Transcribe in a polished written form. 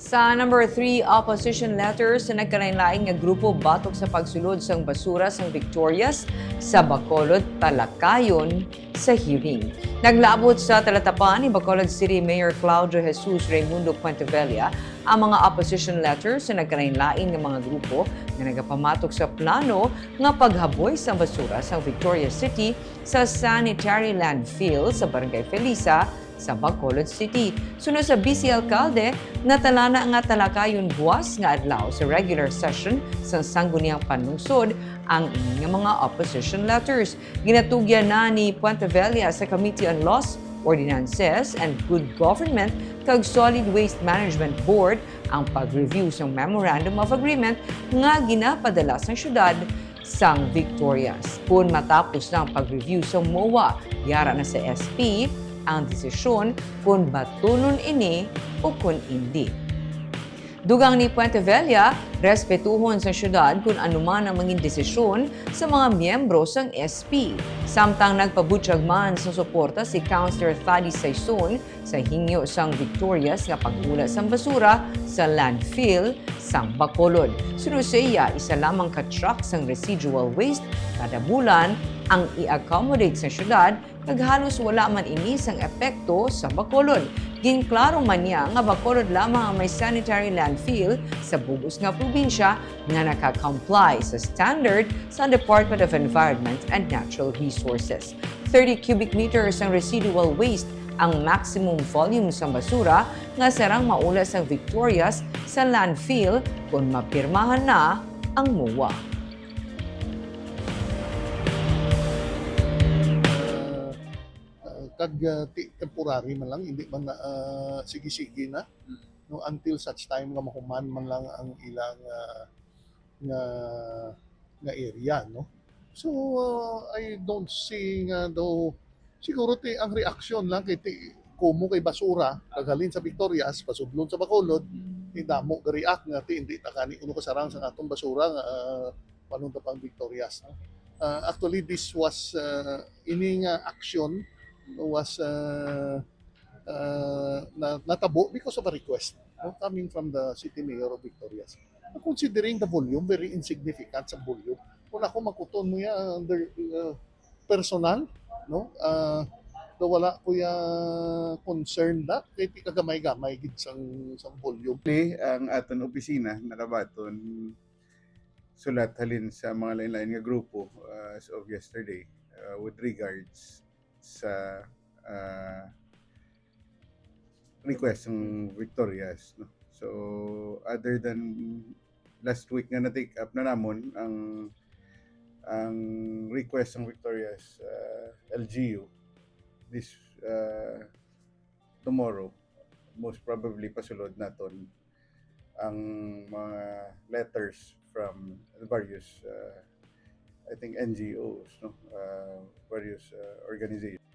Sa number 3, opposition letters na nagkalain-laing nga grupo batok sa pagsulod sang basura sang Victorias sa Bacolod, talakayon sa hearing. Naglabot sa talatapan ni Bacolod City Mayor Claudio Jesus Raimundo Puentevella ang mga opposition letters na nagkalain-laing nga mga grupo nga nagapamatok sa plano nga paghaboy sa basura sa Victoria City sa sanitary landfill sa Barangay Felisa sa Bacolod City. Sunod sa Vice Alcalde, natalana nga talakayon buwas nga adlaw sa regular session sa Sangguniang Panlungsod ang ining nga mga opposition letters. Ginatugyan na ni Puentevella sa Committee on Laws, Ordinances and Good Government kag Solid Waste Management Board ang pag-review sa Memorandum of Agreement nga ginapadala sa syudad sang Victorias. Kung matapos na ang pag-review sa MOA, yara na sa SP ang desisyon kung batunon ini o kung hindi. Dugang ni Puentevella, respetuhon sa syudad kung anuman ang maging desisyon sa mga miyembro sang SP. Samtang nagpabutyag man sa suporta si Councilor Thady Saison sa hingyo sang Victorias nga pag-ula sang basura sa landfill sang Bacolod. Sunod sa iya, isa lamang ka-truck sang residual waste kada bulan ang i-accommodate sa syudad kag halos wala man ini sang epekto sa Bacolod. Ginklaro man niya nga Bacolod lamang ang may sanitary landfill sa bugos nga probinsya nga naka-comply sa standard sa Department of Environment and Natural Resources. 30 cubic meters ang residual waste ang maximum volume sa basura nga sarang maula sa Victorias sa landfill kung mapirmahan na ang MOA. Temporary man lang, hindi man na sige-sige na, no, until such time nga mahuman man lang ang ilang nga area, no. So I don't see nga daw siguro ang reaksyon lang kay kumo kay basura kaghalin sa Victorias pasudlon sa Bacolod, damo ga react nga hindi ta kani uno kasarang sa atong basura nga panunta pang Victorias, no? Actually this was ini nga action was natabo because of a request, no, coming from the City Mayor of Victorias. Considering the volume, very insignificant sa volume. Kung ako makuton mo yan under personal, no, wala ko ya concern na kay ti kagamay-gamay gid sang volume. Ang aton opisina nakabaton sulat halin sa mga lain-lain nga grupo as of yesterday with regards sa request ng Victorias, no? So other than last week nga na-take up na namon ang request ng Victorias LGU, this tomorrow most probably pasulod naton ang mga letters from various I think NGOs, no, various organizations.